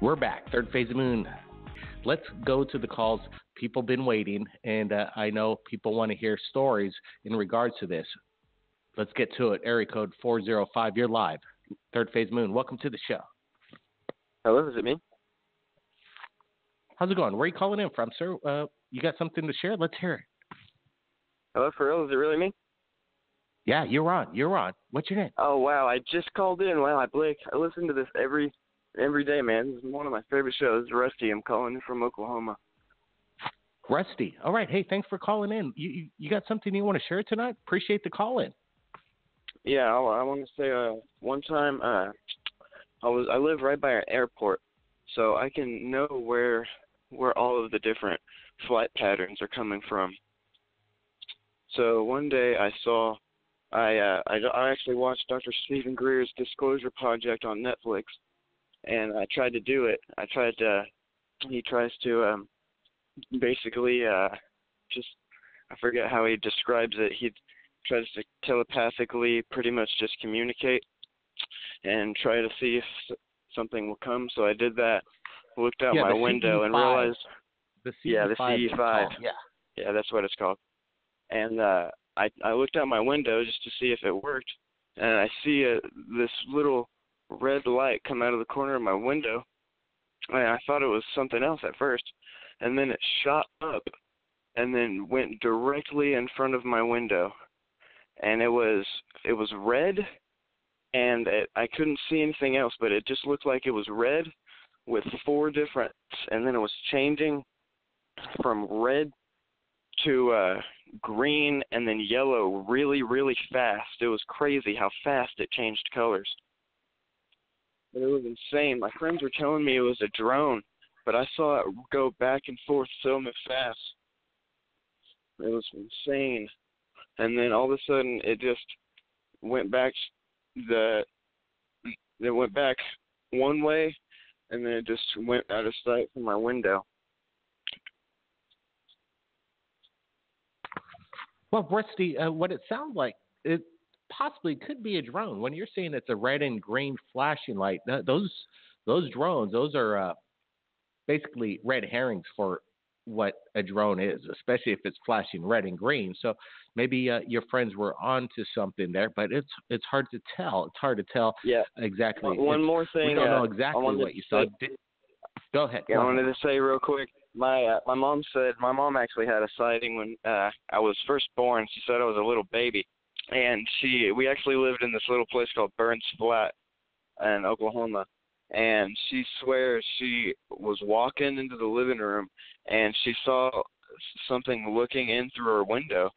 We're back. Third Phase of Moon. Let's go to the calls. People been waiting, and I know people want to hear stories in regards to this. Let's get to it. Area code 405. You're live. Third Phase of Moon. Welcome to the show. Hello, is it me? How's it going? Where are you calling in from, sir? You got something to share? Let's hear it. Hello, for real? Is it really me? Yeah, you're on. You're on. What's your name? Oh, wow. I just called in. Wow, Blake. I listen to this every day, man. This is one of my favorite shows. Rusty. I'm calling in from Oklahoma. Rusty. All right. Hey, thanks for calling in. You got something you want to share tonight? Appreciate the call in. Yeah, I want to say one time I live right by an airport, so I can know where all of the different flight patterns are coming from. So one day I actually watched Dr. Stephen Greer's Disclosure Project on Netflix, and I tried to do it. He tries to basically just, I forget how he describes it. He tries to telepathically pretty much just communicate and try to see if something will come. So I did that, looked out my window and realized, the CE5. Yeah, that's what it's called. And I looked out my window just to see if it worked, and I see this little red light come out of the corner of my window. And I thought it was something else at first, and then it shot up and then went directly in front of my window. And it was red, and I couldn't see anything else, but it just looked like it was red with four different, and then it was changing from red to green and then yellow really, really fast. It was crazy how fast it changed colors. But it was insane. My friends were telling me it was a drone, but I saw it go back and forth so much fast. It was insane. And then all of a sudden it just went back one way, and then it just went out of sight from my window. Well, Rusty, what it sounds like, it possibly could be a drone. When you're saying it's a red and green flashing light, those drones, those are basically red herrings for what a drone is, especially if it's flashing red and green. So maybe your friends were onto something there, but it's hard to tell. It's hard to tell exactly. One more thing. We don't know exactly what you saw. Go ahead. I wanted to say real quick. My mom actually had a sighting when I was first born. She said I was a little baby, and we actually lived in this little place called Burns Flat in Oklahoma, and she swears she was walking into the living room and she saw something looking in through her window,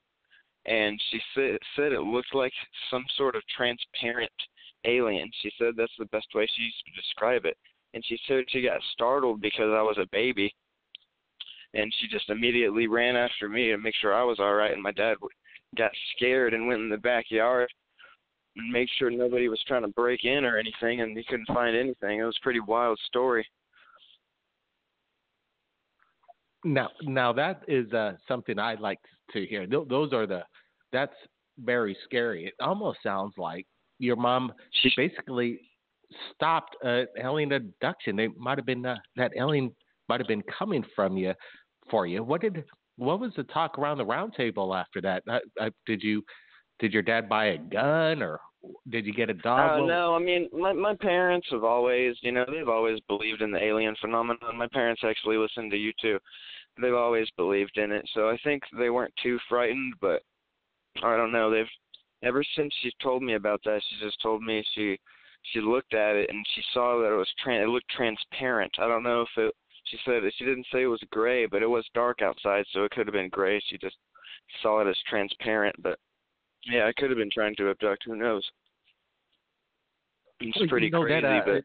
and she said it looked like some sort of transparent alien. She said that's the best way she used to describe it, and she said she got startled because I was a baby. And she just immediately ran after me to make sure I was all right. And my dad got scared and went in the backyard and made sure nobody was trying to break in or anything, and he couldn't find anything. It was a pretty wild story. Now that is something I'd like to hear. That's very scary. It almost sounds like your mom basically stopped alien abduction. They might have been that alien might have been coming for you. What was the talk around the round table after that? Did your dad buy a gun, or did you get a dog? No, I mean, my parents have always, they've always believed in the alien phenomenon. My parents actually listen to you too. They've always believed in it, so I think they weren't too frightened, but I don't know. Ever since she told me about that, she just told me she looked at it and she saw that it looked transparent. I don't know if she said she didn't say it was gray, but it was dark outside, so it could have been gray. She just saw it as transparent, but yeah, it could have been trying to abduct. Who knows? It's pretty crazy, but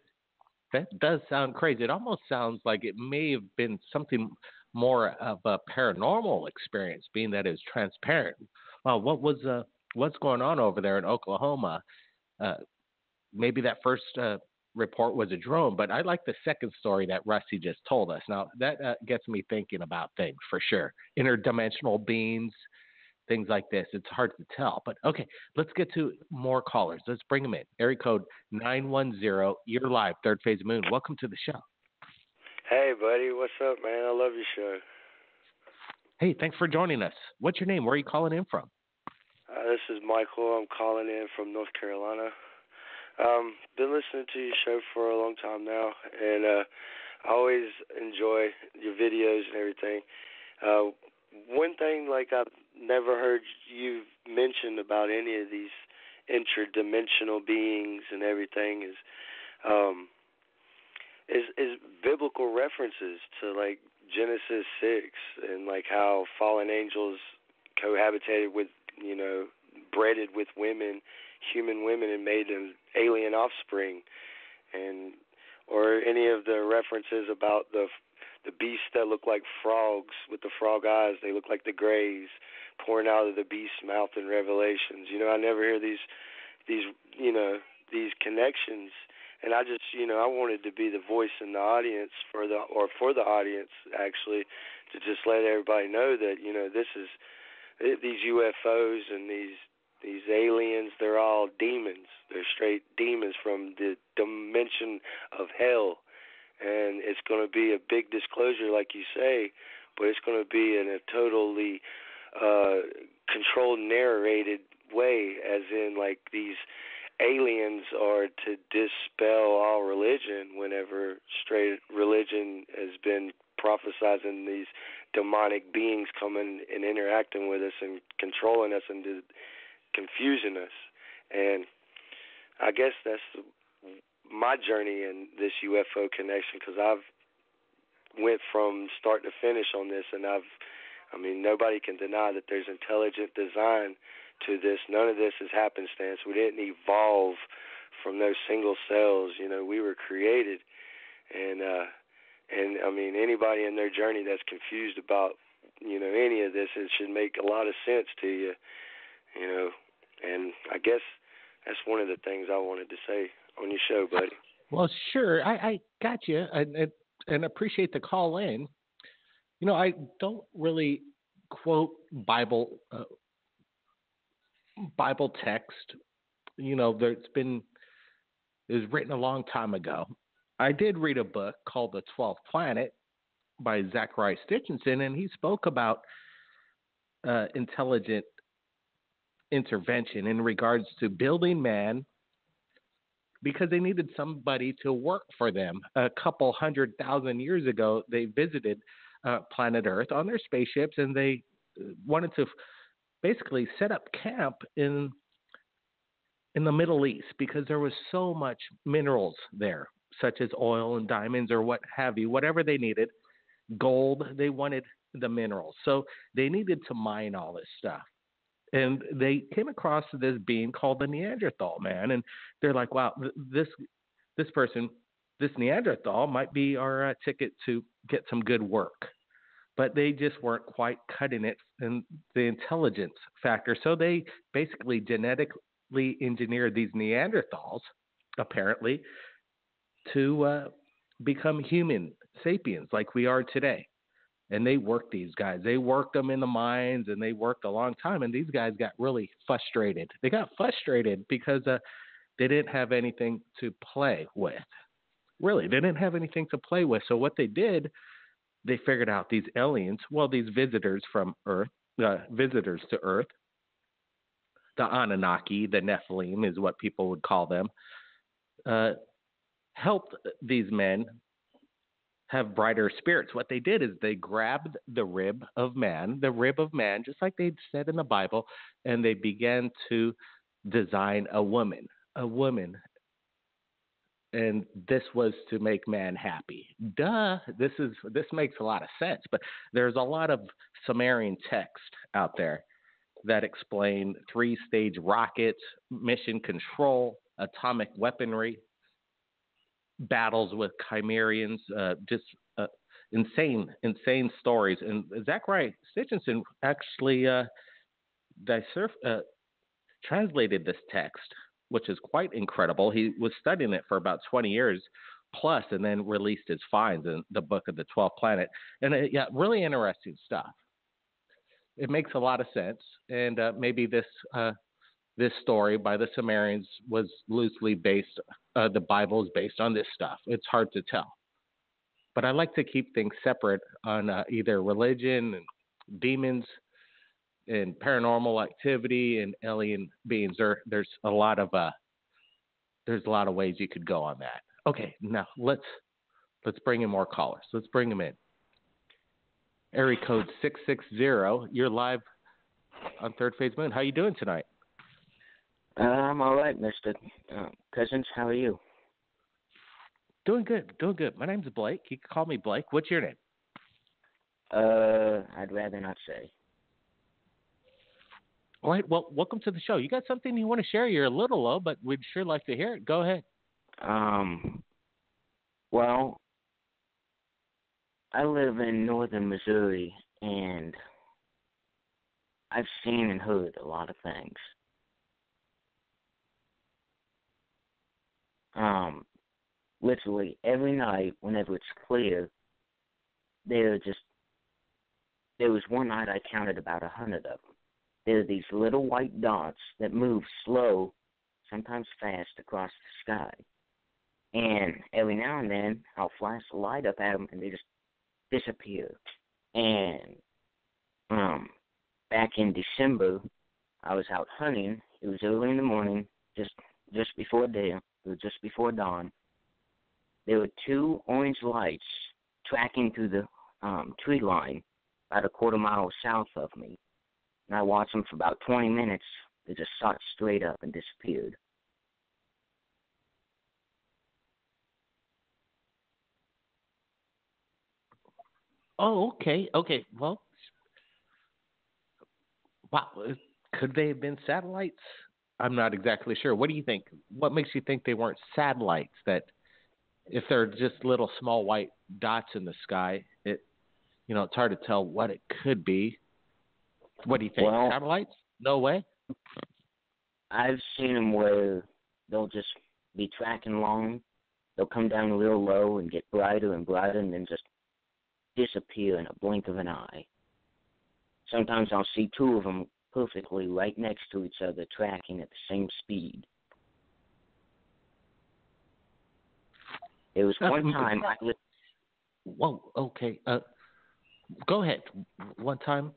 that does sound crazy. It almost sounds like it may have been something more of a paranormal experience, being that it's transparent. Well, what's going on over there in Oklahoma? Maybe that first report was a drone, but I like the second story that Rusty just told us. Now, that gets me thinking about things for sure. Interdimensional beings, things like this. It's hard to tell. But, okay, let's get to more callers. Let's bring them in. Area code 910. You're live, Third Phase of Moon. Welcome to the show. Hey, buddy, what's up, man? I love your show. Hey, thanks for joining us. What's your name? Where are you calling in from? This is Michael. I'm calling in from North Carolina. Been listening to your show for a long time now, and I always enjoy your videos and everything. One thing, like, I've never heard you mention about any of these interdimensional beings and everything um, is biblical references to, like, Genesis 6 and, like, how fallen angels cohabitated with, breded with women, human women, and made them alien offspring, and or any of the references about the beasts that look like frogs with the frog eyes. They look like the grays pouring out of the beast's mouth in Revelations. I never hear these these connections, and I just I wanted to be the voice in the audience for the audience, actually, to just let everybody know that this is these UFOs and these aliens. They're all demons. They're straight demons from the dimension of hell, and it's going to be a big disclosure, like you say, but it's going to be in a totally controlled, narrated way, as in, like, these aliens are to dispel all religion, whenever straight religion has been prophesizing these demonic beings coming and interacting with us and controlling us and confusing us. And I guess that's my journey in this UFO connection, because I've went from start to finish on this, and nobody can deny that there's intelligent design to this. None of this is happenstance. We didn't evolve from those single cells. We were created, and anybody in their journey that's confused about any of this, it should make a lot of sense to you. And I guess that's one of the things I wanted to say on your show, buddy. Well, sure. I got you, and appreciate the call in. I don't really quote Bible text. It was written a long time ago. I did read a book called The 12th Planet by Zachariah Stitchinson, and he spoke about intelligent intervention in regards to building man, because they needed somebody to work for them. A couple 100,000 years ago, they visited planet Earth on their spaceships, and they wanted to basically set up camp in the Middle East, because there was so much minerals there, such as oil and diamonds or what have you, whatever they needed, gold. They wanted the minerals, so they needed to mine all this stuff. And they came across this being called the Neanderthal man, and they're like, "Wow, this person, this Neanderthal, might be our ticket to get some good work." But they just weren't quite cutting it in the intelligence factor, so they basically genetically engineered these Neanderthals, apparently, to become human sapiens like we are today. And they worked these guys. They worked them in the mines, and they worked a long time. And these guys got really frustrated. They got frustrated because they didn't have anything to play with. Really, they didn't have anything to play with. So what they did, they figured out these aliens, these visitors from Earth, visitors to Earth, the Anunnaki, the Nephilim is what people would call them, helped these men have brighter spirits. What they did is they grabbed the rib of man, just like they'd said in the Bible, and they began to design a woman. And this was to make man happy. Duh. This makes a lot of sense, but there's a lot of Sumerian text out there that explain 3-stage rockets, mission control, atomic weaponry, battles with chimerians, just insane stories. And Zachariah Stitchinson actually translated this text, which is quite incredible. He was studying it for about 20 years plus, and then released his finds in the book of the 12th Planet. And really interesting stuff. It makes a lot of sense. And maybe this story by the Sumerians was loosely based, the Bible is based on this stuff. It's hard to tell. but I like to keep things separate on either religion and demons and paranormal activity and alien beings. There's a lot of ways you could go on that. Okay, now let's bring in more callers. Let's bring them in. Area code 660. You're live on Third Phase Moon. How you doing tonight? I'm all right, Mr. Cousins. How are you? Doing good. My name's Blake. You can call me Blake. What's your name? I'd rather not say. All right. Well, welcome to the show. You got something you want to share? You're a little low, but we'd sure like to hear it. Go ahead. Well, I live in northern Missouri, and I've seen and heard a lot of things. Literally every night, whenever it's clear, there was one night I counted about 100 of them. There are these little white dots that move slow, sometimes fast, across the sky. And every now and then, I'll flash a light up at them, and they just disappear. And back in December, I was out hunting. It was early in the morning, just before just before dawn. There were two orange lights tracking through the tree line about a quarter mile south of me. And I watched them for about 20 minutes. They just shot straight up and disappeared. Oh, okay. Well, wow. Could they have been satellites? I'm not exactly sure. What do you think? What makes you think they weren't satellites? That if they're just little small white dots in the sky, it's hard to tell what it could be. What do you think? Well, satellites? No way. I've seen them where they'll just be tracking along. They'll come down real low and get brighter and brighter and then just disappear in a blink of an eye. Sometimes I'll see two of them perfectly right next to each other, tracking at the same speed. There was one time Whoa, okay. Go ahead. One time?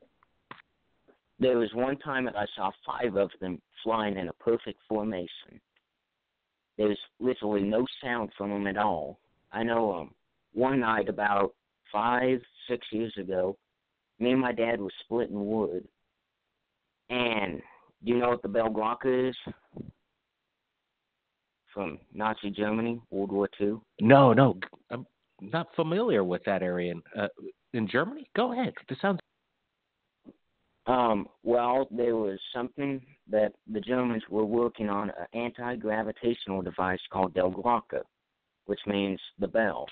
There was one time that I saw 5 of them flying in a perfect formation. There was literally no sound from them at all. I know one night about 5-6 years ago, me and my dad were splitting wood. And do you know what the Bell Glocke is? From Nazi Germany, World War II? No. I'm not familiar with that area in Germany. Go ahead. This sounds... Well, there was something that the Germans were working on, an anti-gravitational device called Der Glocke, which means the bell.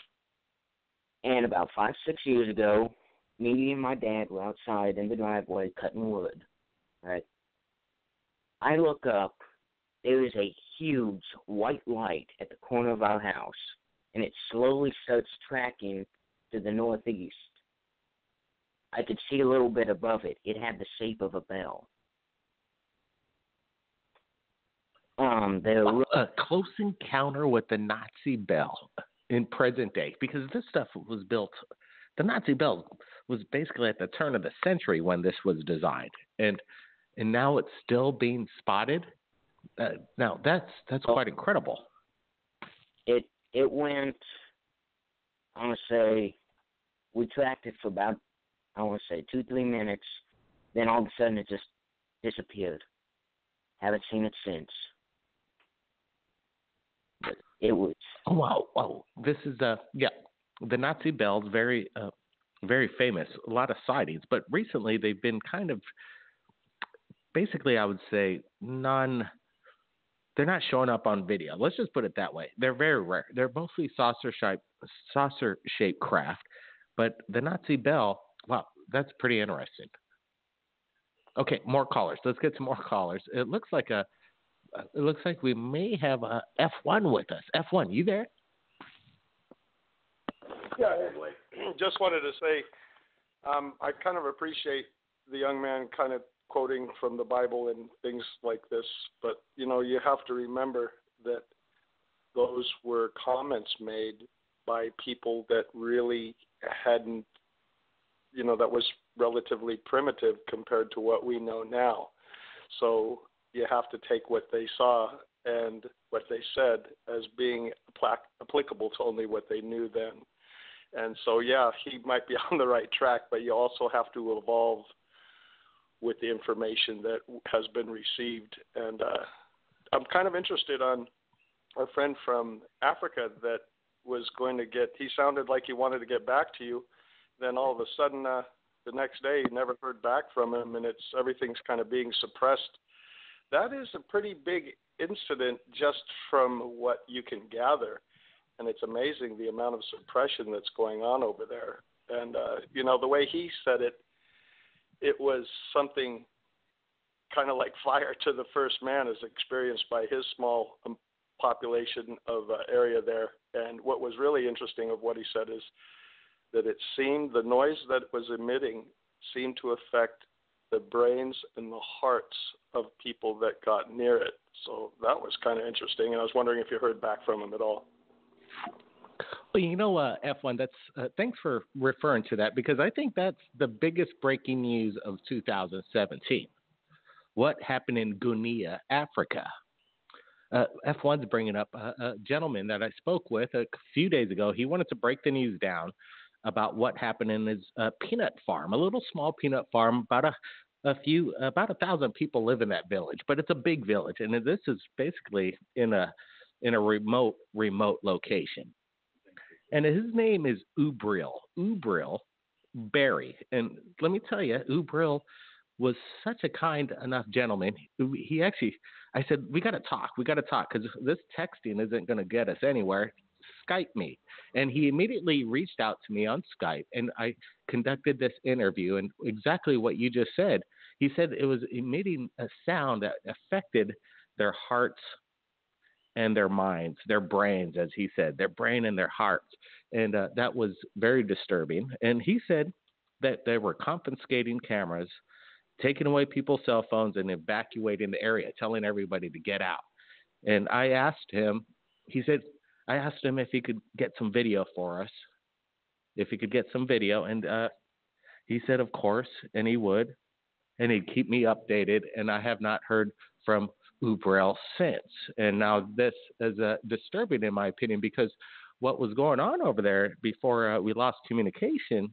And about 5-6 years ago, me and my dad were outside in the driveway cutting wood. Right? I look up, there is a huge white light at the corner of our house, and it slowly starts tracking to the northeast. I could see a little bit above it. It had the shape of a bell. A close encounter with the Nazi bell in present day, because this stuff was built. The Nazi bell was basically at the turn of the century when this was designed, and now it's still being spotted. Now that's quite incredible. It went. I want to say we tracked it for about 2-3 minutes. Then all of a sudden it just disappeared. Haven't seen it since. But it was. Oh wow! This is the Nazi bell's very famous. A lot of sightings, but recently they've been kind of, basically, I would say they're not showing up on video. Let's just put it that way. They're very rare. They're mostly saucer-shaped craft, but the Nazi bell, wow, that's pretty interesting. Okay, more callers. Let's get some more callers. It looks like we may have a F1 with us. F1, you there? Yeah, hey, Blake. Just wanted to say I kind of appreciate the young man kind of quoting from the Bible and things like this, but, you have to remember that those were comments made by people that really hadn't, that was relatively primitive compared to what we know now. So you have to take what they saw and what they said as being applicable to only what they knew then. And so, yeah, he might be on the right track, but you also have to evolve with the information that has been received. And I'm kind of interested on our friend from Africa that was going to he sounded like he wanted to get back to you. Then all of a sudden, the next day, you never heard back from him, and everything's kind of being suppressed. That is a pretty big incident just from what you can gather. And it's amazing the amount of suppression that's going on over there. And, the way he said it, it was something kind of like fire to the first man as experienced by his small population of area there. And what was really interesting of what he said is that it seemed the noise that it was emitting seemed to affect the brains and the hearts of people that got near it. So that was kind of interesting. And I was wondering if you heard back from him at all. Well, F1, that's thanks for referring to that, because I think that's the biggest breaking news of 2017. What happened in Guinea, Africa? F1's bringing up a gentleman that I spoke with a few days ago. He wanted to break the news down about what happened in his peanut farm, a little small peanut farm. About 1,000 people live in that village, but it's a big village, and this is basically in a remote location. And his name is Ubril Barry. And let me tell you, Ubril was such a kind enough gentleman. He actually, I said, we got to talk because this texting isn't going to get us anywhere. Skype me. And he immediately reached out to me on Skype, and I conducted this interview, and exactly what you just said. He said it was emitting a sound that affected their hearts and their minds, their brains, as he said, their brain and their hearts. And that was very disturbing. And he said that they were confiscating cameras, taking away people's cell phones, and evacuating the area, telling everybody to get out. And I asked him if he could get some video for us, And he said, of course, and he would, and he'd keep me updated. And I have not heard from Ubrel since. And now this is disturbing in my opinion, because what was going on over there before we lost communication,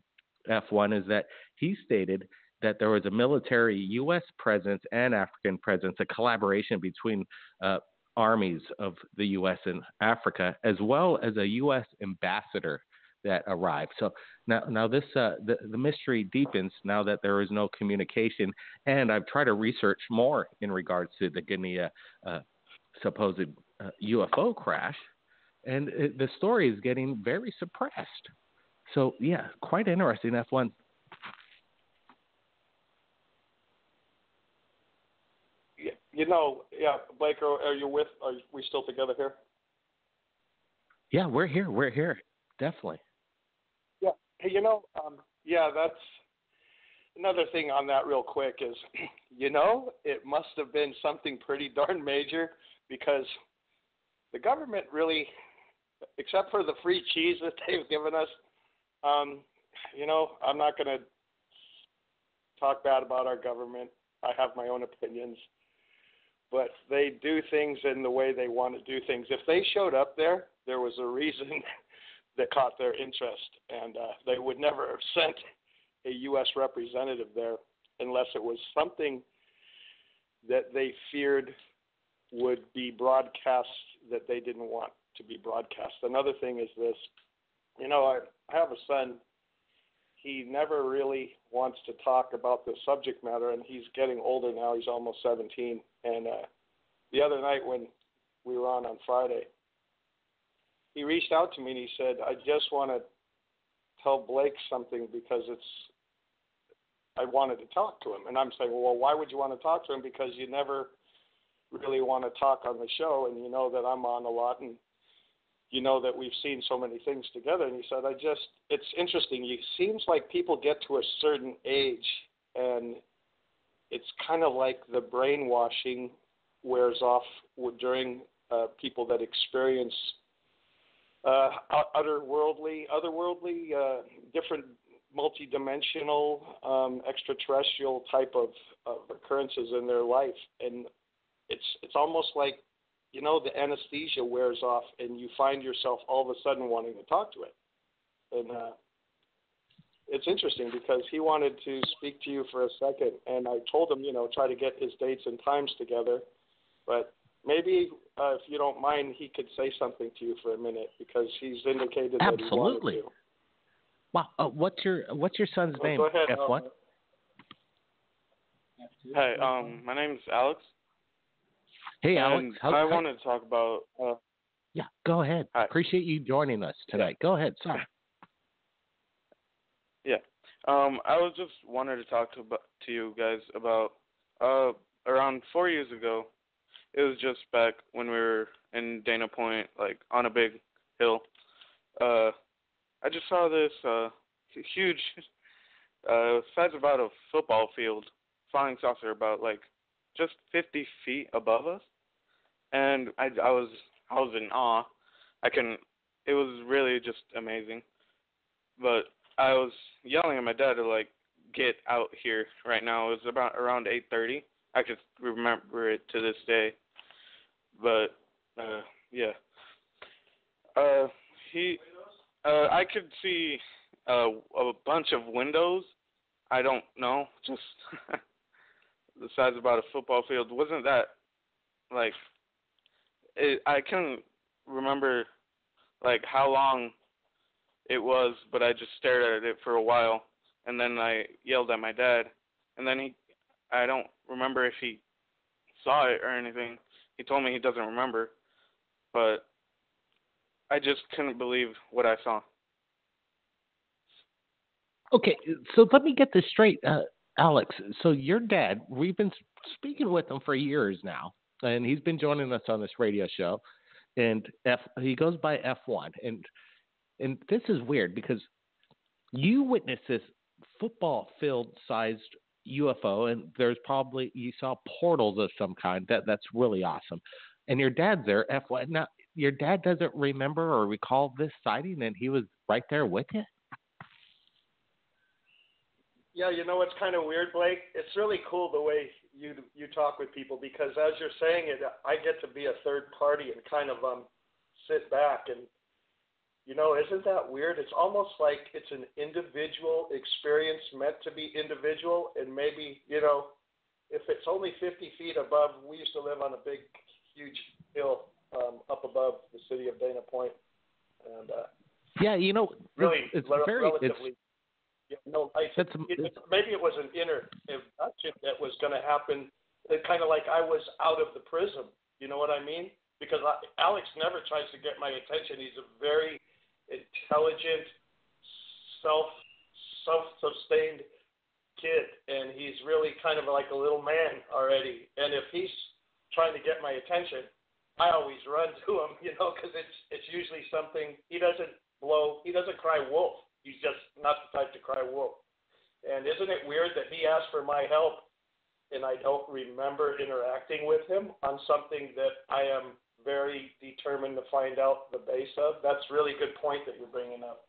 F1, is that he stated that there was a military U.S. presence and African presence, a collaboration between armies of the U.S. and Africa, as well as a U.S. ambassador that arrived. So now this the mystery deepens now that there is no communication, and I've tried to research more in regards to the Guinea supposed UFO crash, and the story is getting very suppressed. So yeah, quite interesting. F1. Blake, are you with? Are we still together here? Yeah, we're here, definitely. Yeah. Hey, that's another thing on that real quick is, it must have been something pretty darn major, because the government really, except for the free cheese that they've given us, I'm not going to talk bad about our government. I have my own opinions. But they do things in the way they want to do things. If they showed up there was a reason that caught their interest, and they would never have sent a U.S. representative there unless it was something that they feared would be broadcast that they didn't want to be broadcast. Another thing is this. I have a son. He never really wants to talk about the subject matter, and he's getting older now. He's almost 17. And the other night when we were on Friday, he reached out to me and he said, I just want to tell Blake something because I wanted to talk to him. And I'm saying, well, why would you want to talk to him? Because you never really want to talk on the show, and you know that I'm on a lot, and you know that we've seen so many things together. And he said, it's interesting. It seems like people get to a certain age, and it's kind of like the brainwashing wears off during people that experience otherworldly, different multidimensional, extraterrestrial type of occurrences in their life, and it's almost like, the anesthesia wears off, and you find yourself all of a sudden wanting to talk to it, and it's interesting because he wanted to speak to you for a second, and I told him, try to get his dates and times together, but maybe if you don't mind, he could say something to you for a minute because he's indicated that he wanted to. Wow. What's your son's name? Go ahead. F1? Hi, my name's Alex. Hey, Alex. I wanted to talk about. Yeah, go ahead. Hi. Appreciate you joining us tonight. Go ahead. Sorry. Yeah. I was just wanted to talk to you guys about around 4 years ago. It was just back when we were in Dana Point, like on a big hill. I just saw this huge, size of about a football field, flying saucer about like just 50 feet above us, and I was in awe. It was really just amazing, but I was yelling at my dad to like get out here right now. It was about around 8:30. I could remember it to this day, but yeah. I could see a bunch of windows. I don't know, just the size of about a football field. Wasn't that like? I couldn't remember like how long it was, but I just stared at it for a while, and then I yelled at my dad, and then I don't remember if he saw it or anything. He told me he doesn't remember, but I just couldn't believe what I saw. Okay, so let me get this straight, Alex. So your dad, we've been speaking with him for years now, and he's been joining us on this radio show, and he goes by F1, and this is weird because you witnessed this football field-sized UFO, and you saw portals of some kind. That's really awesome, and your dad's there, F1. Now, your dad doesn't remember or recall this sighting, and he was right there with you? Yeah, it's kind of weird, Blake. It's really cool the way you talk with people because as you're saying it, I get to be a third party and kind of sit back and, isn't that weird? It's almost like it's an individual experience meant to be individual, and maybe, if it's only 50 feet above, we used to live on a big, huge hill up above the city of Dana Point, and yeah, really, it's relatively. Maybe it was an introduction that was going to happen, kind of like I was out of the prism. You know what I mean? Because Alex never tries to get my attention. He's a very intelligent, self-sustained kid, and he's really kind of like a little man already. And if he's trying to get my attention, I always run to him, because it's usually something. He doesn't cry wolf. He's just not the type to cry wolf. And isn't it weird that he asked for my help and I don't remember interacting with him on something that I am very determined to find out the base of? That's a really good point that you're bringing up.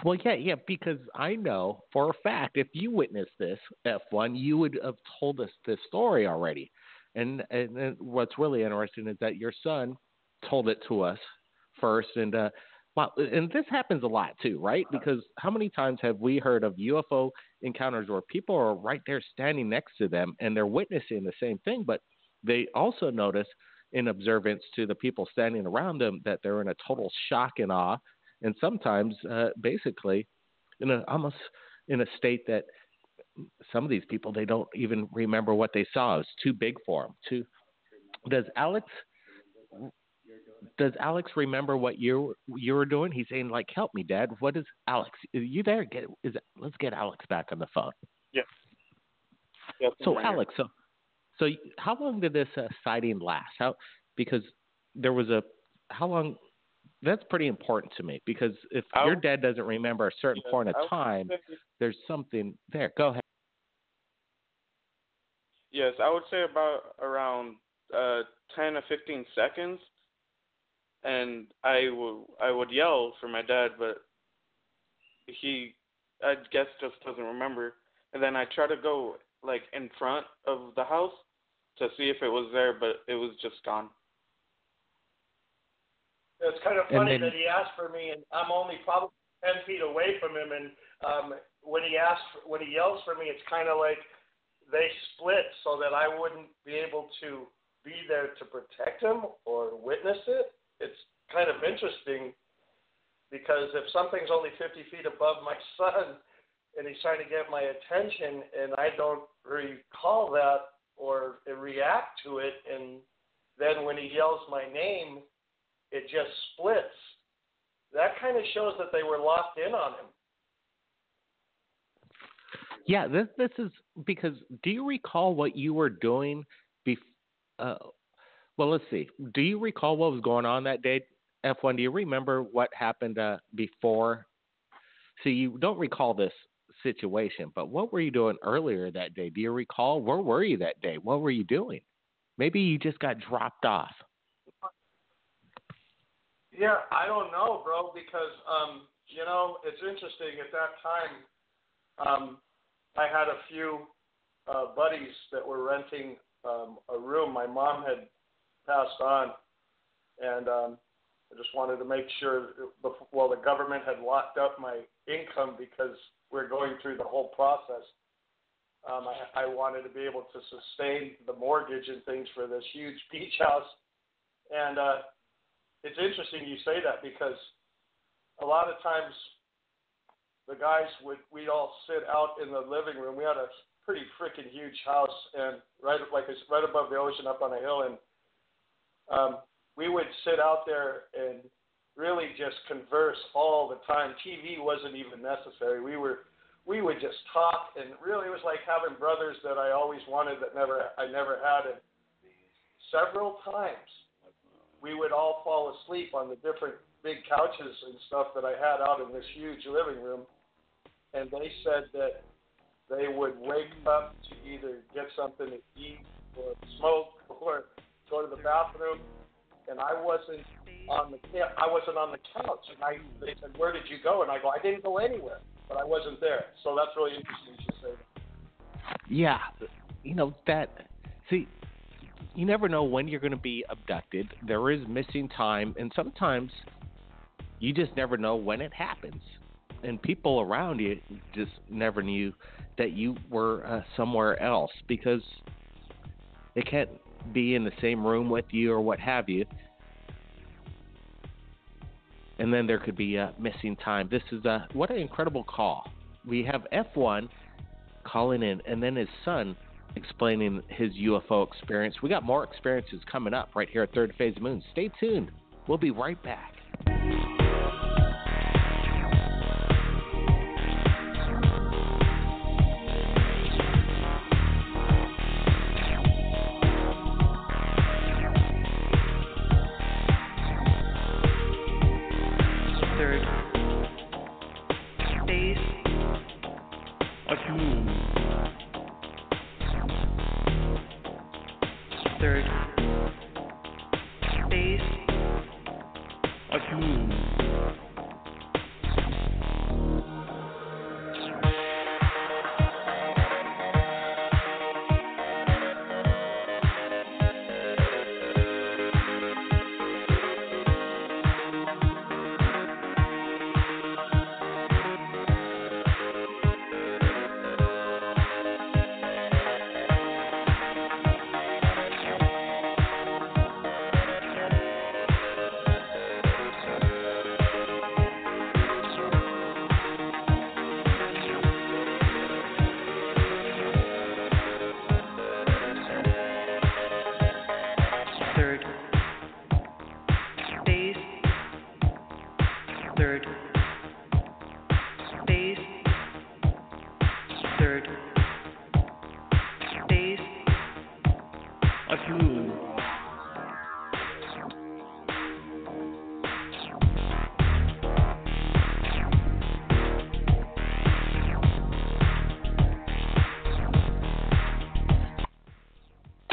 Well, yeah, because I know for a fact if you witnessed this, F1, you would have told us this story already. And what's really interesting is that your son told it to us first, and wow, and this happens a lot too, right? Because how many times have we heard of UFO encounters where people are right there standing next to them and they're witnessing the same thing, but they also notice in observance to the people standing around them that they're in a total shock and awe, and sometimes basically almost in a state that some of these people, they don't even remember what they saw. It was too big for them. Does Alex remember what you were doing? He's saying, like, help me, Dad. What is Alex? Are you there? Let's get Alex back on the phone. Yeah. Yep, so, Alex, so how long did this sighting last? Because there was how long? That's pretty important to me because if your dad doesn't remember a certain point of time, there's something there. Go ahead. Yes, I would say about around 10 to 15 seconds. and I would yell for my dad, but he, I guess, just doesn't remember. And then I try to go like in front of the house to see if it was there, but it was just gone. It's kind of funny that he asked for me, and I'm only probably 10 feet away from him. And when he yells for me, it's kind of like they split so that I wouldn't be able to be there to protect him or witness it. It's kind of interesting because if something's only 50 feet above my son and he's trying to get my attention and I don't recall that or react to it, and then when he yells my name, it just splits. That kind of shows that they were locked in on him. Yeah, this is because, do you recall what you were doing well, let's see. Do you recall what was going on that day, F1? Do you remember what happened before? See, you don't recall this situation, but what were you doing earlier that day? Do you recall? Where were you that day? What were you doing? Maybe you just got dropped off. Yeah, I don't know, bro, because, it's interesting. At that time, I had a few buddies that were renting a room. My mom had passed on, and I just wanted to make sure, the government had locked up my income because we're going through the whole process. I wanted to be able to sustain the mortgage and things for this huge beach house. And it's interesting you say that because a lot of times the guys we'd all sit out in the living room. We had a pretty freaking huge house and right above the ocean up on a hill, and we would sit out there and really just converse all the time. TV wasn't even necessary. We would just talk, and really it was like having brothers that I always wanted that I never had. And several times we would all fall asleep on the different big couches and stuff that I had out in this huge living room. And they said that they would wake up to either get something to eat or smoke or go to the bathroom. And I wasn't on the couch. And they said, "Where did you go?" And I go, "I didn't go anywhere, but I wasn't there." So that's really interesting you say that. Yeah, you never know when you're going to be abducted. There is missing time, and sometimes you just never know when it happens. And people around you just never knew that you were somewhere else because they can't be in the same room with you or what have you. And then there could be missing time. This is what an incredible call. We have F1 calling in, and then his son explaining his UFO experience. We got more experiences coming up right here at Third Phase of Moon. Stay tuned. We'll be right back.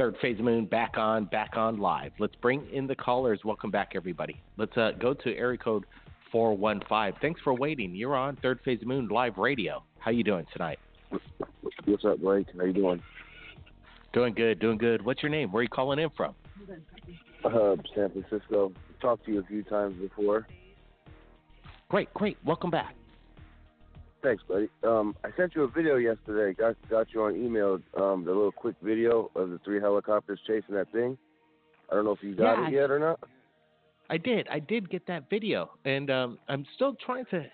Third Phase Moon back on live. Let's bring in the callers. Welcome back, everybody. Let's go to area code 415. Thanks for waiting. You're on Third Phase Moon Live Radio. How you doing tonight? What's up, Blake? How you doing? Doing good. What's your name? Where are you calling in from? San Francisco. Talked to you a few times before. Great. Welcome back. Thanks, buddy. I sent you a video yesterday. Got you on email. The little quick video of the 3 helicopters chasing that thing. I don't know if you got it yet or not. I did get that video, and I'm still trying to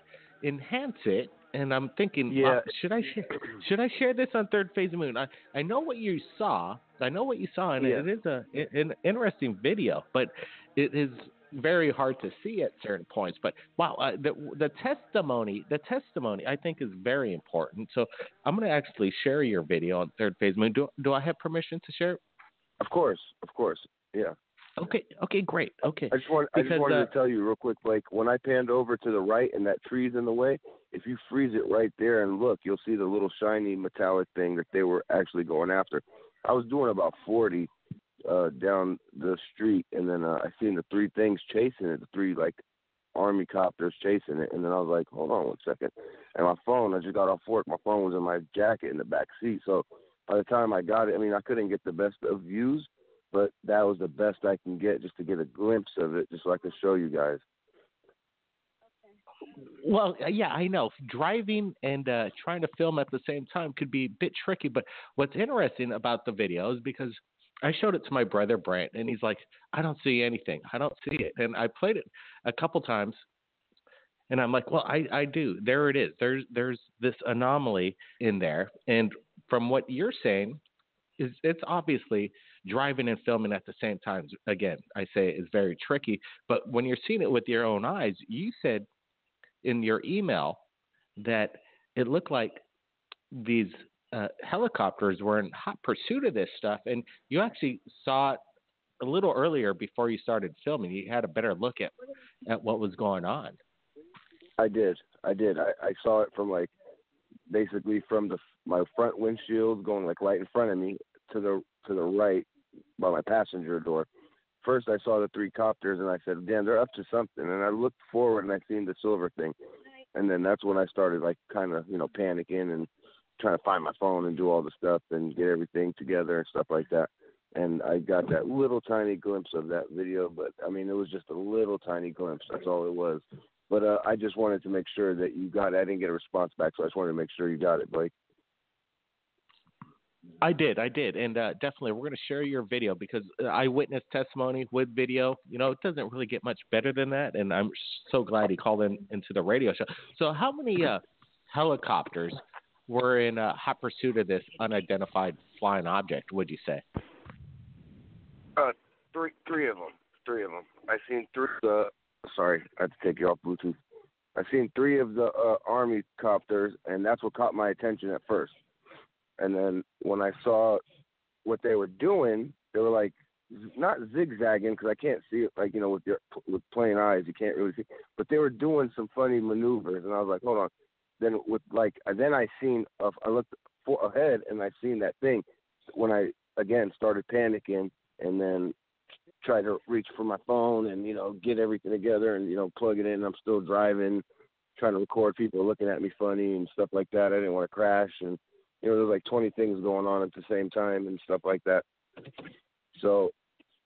enhance it. And I'm thinking, should I share this on Third Phase of Moon? I know what you saw. And it is an interesting video, but it is very hard to see at certain points. But wow, the testimony I think is very important. So I'm going to actually share your video on Third Phase of Moon. Do I have permission to share it? Of course. Yeah. Okay, great. Okay. I just wanted to tell you real quick, Blake, when I panned over to the right and that tree's in the way, if you freeze it right there and look, you'll see the little shiny metallic thing that they were actually going after. I was doing about 40 down the street, and then I seen the 3 things chasing it, the 3 like Army copters chasing it, and then I was like, hold on one second. And my phone, I just got off work, my phone was in my jacket in the back seat, so by the time I got it, I mean, I couldn't get the best of views, but that was the best I can get just to get a glimpse of it, just so I could show you guys. Well, yeah, I know. Driving and trying to film at the same time could be a bit tricky, but what's interesting about the video is because I showed it to my brother, Brent, and he's like, I don't see anything. I don't see it. And I played it a couple times, and I'm like, well, I do. There it is. There's this anomaly in there. And from what you're saying, it's obviously driving and filming at the same time. Again, I say is very tricky. But when you're seeing it with your own eyes, you said in your email that it looked like these helicopters were in hot pursuit of this stuff, and you actually saw it a little earlier before you started filming. You had a better look at what was going on. I did. I saw it from basically from my front windshield going right in front of me to the right by my passenger door. First, I saw the 3 copters, and I said, damn, they're up to something. And I looked forward, and I seen the silver thing. And then that's when I started, kind of, panicking and trying to find my phone and do all the stuff and get everything together and stuff like that. And I got that little tiny glimpse of that video. But, I mean, it was just a little tiny glimpse. That's all it was. But I just wanted to make sure that you got it. I didn't get a response back, so I just wanted to make sure you got it, Blake. I did, and definitely we're going to share your video because eyewitness testimony with video, it doesn't really get much better than that, and I'm so glad he called into the radio show. So how many helicopters were in hot pursuit of this unidentified flying object, would you say? Three of them. I seen 3 sorry, I had to take you off Bluetooth. I seen 3 of the Army copters, and that's what caught my attention at first. And then when I saw what they were doing, they were not zigzagging because I can't see it with plain eyes you can't really see, but they were doing some funny maneuvers, and I was like, hold on. Then I looked ahead and I seen that thing when I again started panicking and then tried to reach for my phone and get everything together and plug it in. I'm still driving, trying to record people looking at me funny and stuff like that. I didn't want to crash and. There's 20 things going on at the same time and stuff like that. So,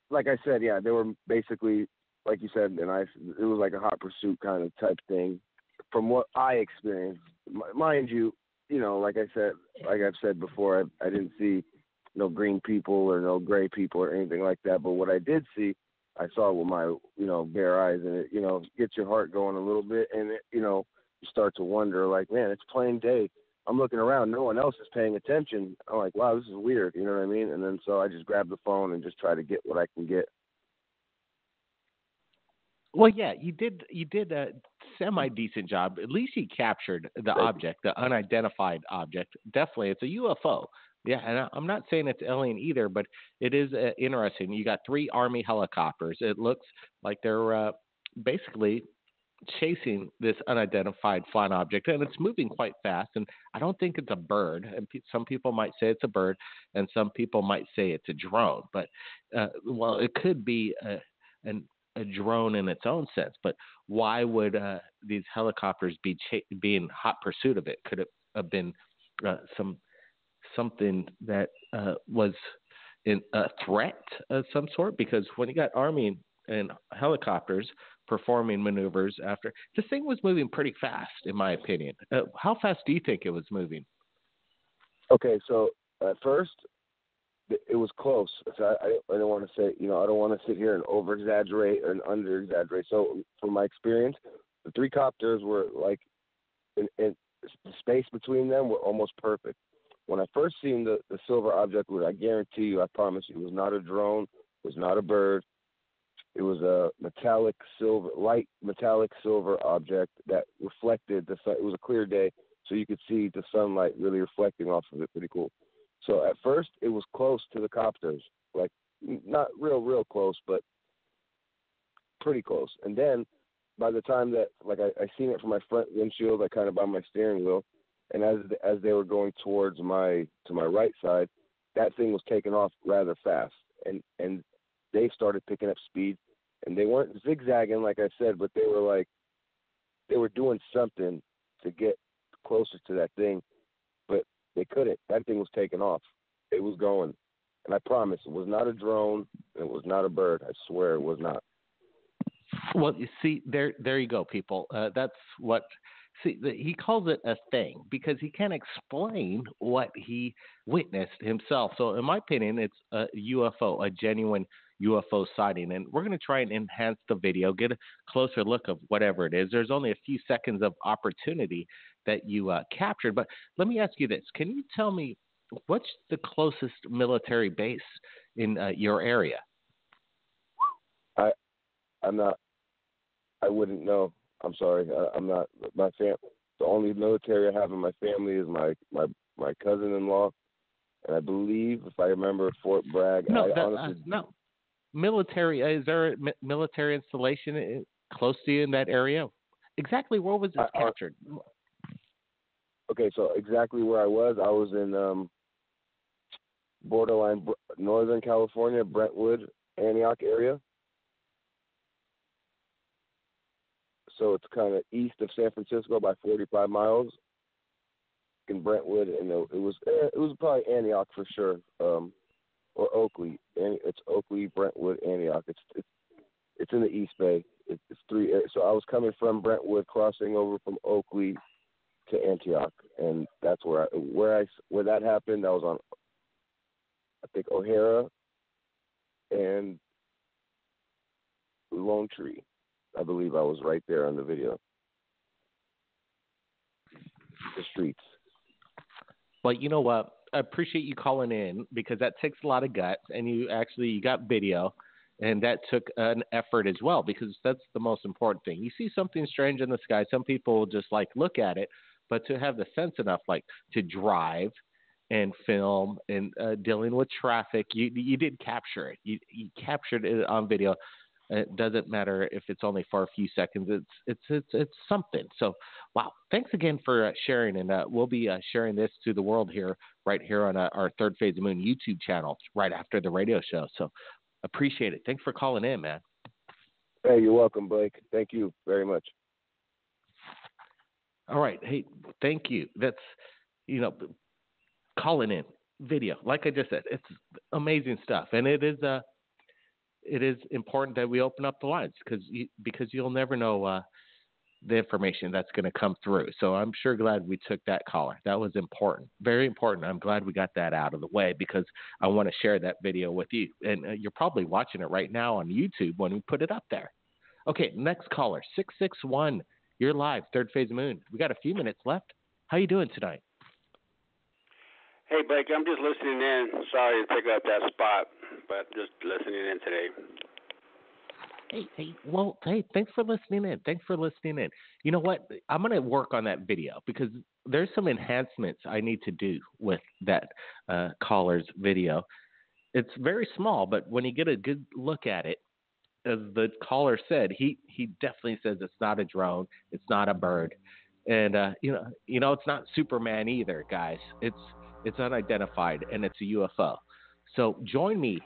like I said, yeah, they were basically, like you said, and it was like a hot pursuit kind of type thing. From what I experienced, mind you, like I've said before, I didn't see no green people or no gray people or anything like that. But what I did see, I saw with my, bare eyes, and it, gets your heart going a little bit, and it, you start to wonder, man, it's plain day. I'm looking around, no one else is paying attention. I'm like, wow, this is weird, you know what I mean? And then so I just grab the phone and just try to get what I can get. Well, yeah, you did a semi-decent job. At least you captured the object, the unidentified object. Definitely, it's a UFO. Yeah, and I'm not saying it's alien either, but it is interesting. You got 3 Army helicopters. It looks like they're basically chasing this unidentified flying object, and it's moving quite fast. And I don't think it's a bird. And some people might say it's a bird, and some people might say it's a drone. But well, it could be a drone in its own sense. But why would these helicopters be in hot pursuit of it? Could it have been something that was in a threat of some sort? Because when you got Army and helicopters performing maneuvers after, this thing was moving pretty fast, in my opinion. How fast do you think it was moving? Okay, so at first it was close. So I don't want to say, I don't want to sit here and over exaggerate and under exaggerate. So from my experience, the three copters were like, in the space between them were almost perfect. When I first seen the silver object, I guarantee you, I promise you, it was not a drone, it was not a bird. It was a light metallic silver object that reflected the sun. It was a clear day, so you could see the sunlight really reflecting off of it. Pretty cool. So at first, it was close to the copters, like not real close, but pretty close. And then by the time that, like, I seen it from my front windshield, I kind of by my steering wheel, and as they were going towards to my right side, that thing was taking off rather fast, and they started picking up speed, and they weren't zigzagging like I said, but they were doing something to get closer to that thing, but they couldn't. That thing was taking off. It was going, and I promise it was not a drone. It was not a bird. I swear it was not. Well, you see, there you go, people. That's what. See, he calls it a thing because he can't explain what he witnessed himself. So, in my opinion, it's a UFO, a genuine UFO sighting. And we're going to try and enhance the video, get a closer look of whatever it is. There's only a few seconds of opportunity that you captured. But let me ask you this. Can you tell me what's the closest military base in your area? I wouldn't know. I'm sorry. I'm not. The only military I have in my family is my cousin-in-law, and I believe, if I remember, Fort Bragg. No. Military. Is there a military installation close to you in that area? Exactly where was it captured? Okay, so exactly where I was in borderline Northern California, Brentwood, Antioch area. So it's kind of east of San Francisco by 45 miles in Brentwood, and it was probably Antioch for sure, or Oakley. It's Oakley, Brentwood, Antioch. It's in the East Bay. It's three. So I was coming from Brentwood, crossing over from Oakley to Antioch, and that's where that happened. I was on, I think, O'Hara and Lone Tree. I believe I was right there on the video. The streets. Well, you know what? I appreciate you calling in because that takes a lot of guts, and you got video, and that took an effort as well because that's the most important thing. You see something strange in the sky, some people just look at it, but to have the sense enough to drive and film and dealing with traffic, you did capture it. You captured it on video. It doesn't matter if it's only for a few seconds. It's something. So, wow. Thanks again for sharing, and we'll be sharing this to the world right here on our Third Phase of Moon YouTube channel right after the radio show. So, appreciate it. Thanks for calling in, man. Hey, you're welcome, Blake. Thank you very much. All right. Hey, thank you. That's, calling in video. Like I just said, it's amazing stuff, and it is important that we open up the lines because you'll never know the information that's going to come through. So I'm sure glad we took that caller. That was important, very important. I'm glad we got that out of the way because I want to share that video with you. And you're probably watching it right now on YouTube when we put it up there. Okay, next caller, 661. You're live, Third Phase Moon. We got a few minutes left. How you doing tonight? Hey, Blake, I'm just listening in. Sorry to take up that spot, but just listening in today. Hey, thanks for listening in. You know what? I'm going to work on that video because there's some enhancements I need to do with that caller's video. It's very small, but when you get a good look at it, as the caller said, he definitely says it's not a drone, it's not a bird, and it's not Superman either, guys. It's unidentified and it's a UFO. So join me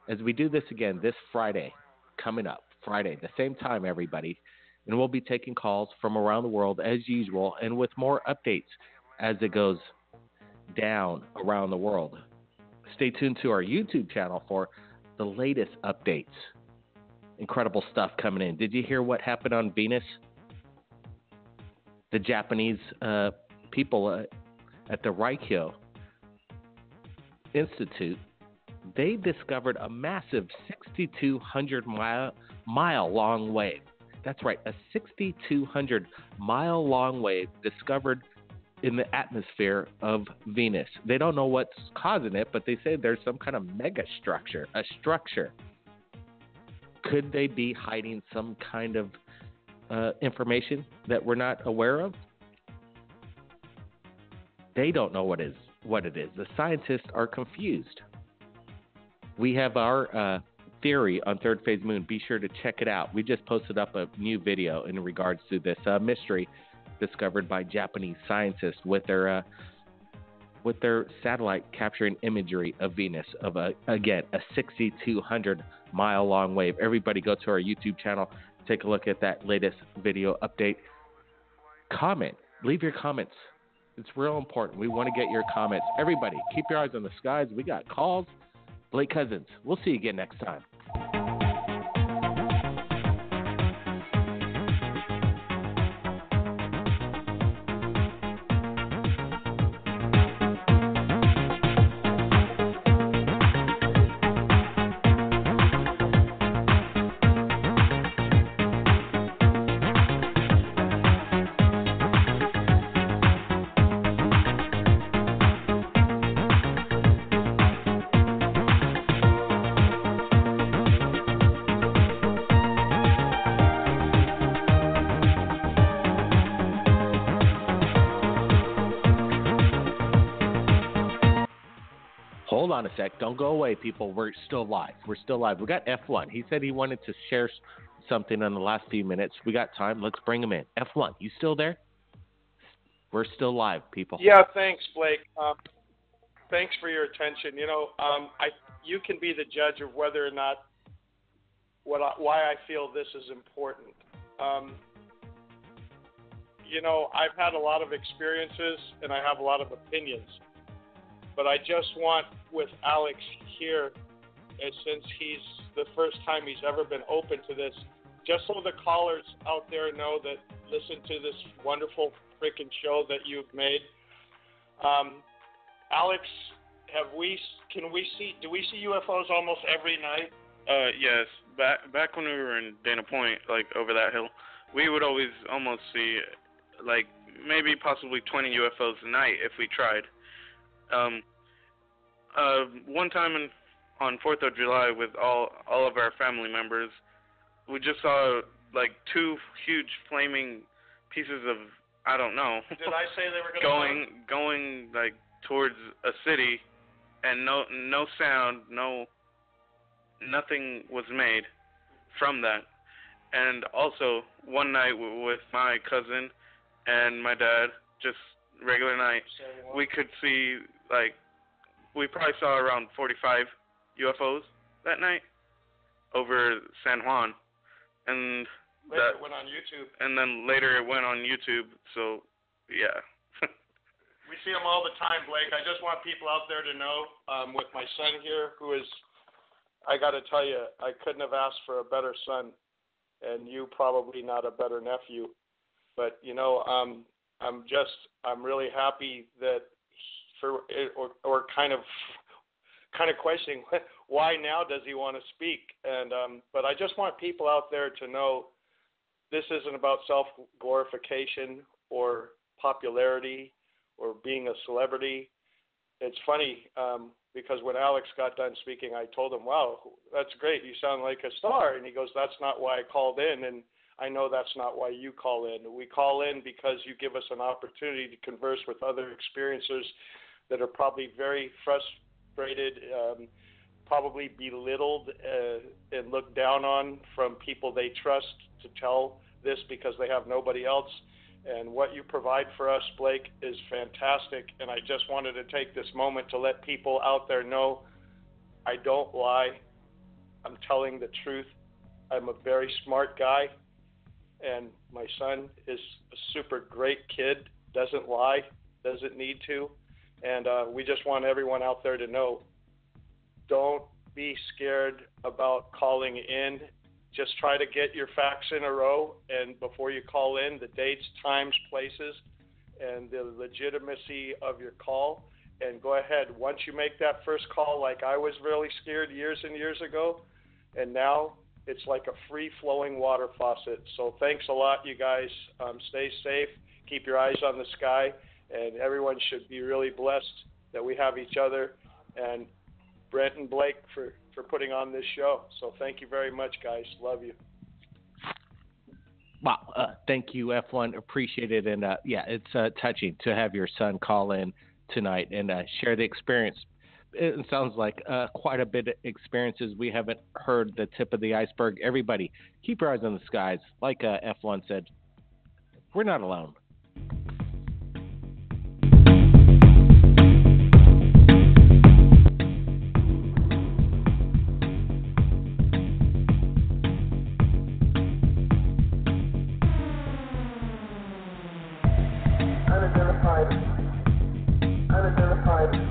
as we do this again this Friday, coming up Friday, the same time, everybody, and we'll be taking calls from around the world as usual, and with more updates as it goes down around the world. Stay tuned to our YouTube channel for the latest updates. Incredible stuff coming in. Did you hear what happened on Venus? The Japanese people at the Rikyo Institute, they discovered a massive 6,200 mile long wave. That's right, a 6,200 mile long wave discovered in the atmosphere of Venus. They don't know what's causing it, but they say there's some kind of mega structure, a structure. Could they be hiding some kind of information that we're not aware of? They don't know what it is. The scientists are confused. We have our theory on Third Phase Moon. Be sure to check it out. We just posted up a new video in regards to this mystery discovered by Japanese scientists with their satellite capturing imagery of Venus of a 6,200 mile long wave. Everybody go to our YouTube channel, take a look at that latest video update. Comment, leave your comments. It's real important. We want to get your comments. Everybody, keep your eyes on the skies. We got calls. Blake Cousins. We'll see you again next time. Hold on a sec. Don't go away, people. We're still live. We got F1. He said he wanted to share something in the last few minutes. We got time. Let's bring him in. F1, you still there? We're still live, people. Yeah, thanks, Blake. Thanks for your attention. You can be the judge of whether or not why I feel this is important. I've had a lot of experiences and I have a lot of opinions. But I just want, with Alex here, and since he's the first time he's ever been open to this, just so the callers out there know that listen to this wonderful freaking show that you've made. Alex, do we see UFOs almost every night? Yes. Back when we were in Dana Point, like over that hill, we would always almost see, like, maybe possibly 20 UFOs a night if we tried. One time on 4th of July with all of our family members, we just saw like two huge flaming pieces of, I don't know. Did I say they were going like towards a city, and no sound, nothing was made from that. And also one night with my cousin and my dad, just regular night, we could see, like, we probably saw around 45 UFOs that night over San Juan. And later it went on YouTube. And then later it went on YouTube, so yeah. We see them all the time, Blake. I just want people out there to know, with my son here, who is, I got to tell you, I couldn't have asked for a better son, and you probably not a better nephew. But, I'm really happy that or kind of questioning why now does he want to speak, and but I just want people out there to know this isn't about self-glorification or popularity or being a celebrity. It's funny because when Alex got done speaking, I told him, wow, that's great, you sound like a star, and he goes, that's not why I called in, and I know that's not why you call in. We call in because you give us an opportunity to converse with other experiencers that are probably very frustrated, probably belittled and looked down on from people they trust to tell this because they have nobody else. And what you provide for us, Blake, is fantastic. And I just wanted to take this moment to let people out there know I don't lie. I'm telling the truth. I'm a very smart guy, and my son is a super great kid, doesn't lie, doesn't need to. And we just want everyone out there to know, don't be scared about calling in. Just try to get your facts in a row, and before you call in, the dates, times, places, and the legitimacy of your call. And go ahead. Once you make that first call, like I was really scared years and years ago, and now it's like a free-flowing water faucet. So thanks a lot, you guys. Stay safe. Keep your eyes on the sky, and everyone should be really blessed that we have each other, and Brent and Blake for putting on this show. So thank you very much, guys. Love you. Wow. Thank you, F1. Appreciate it. And, yeah, it's touching to have your son call in tonight and share the experience. It sounds like quite a bit of experiences. We haven't heard the tip of the iceberg. Everybody, keep your eyes on the skies. Like F1 said, we're not alone. Unidentified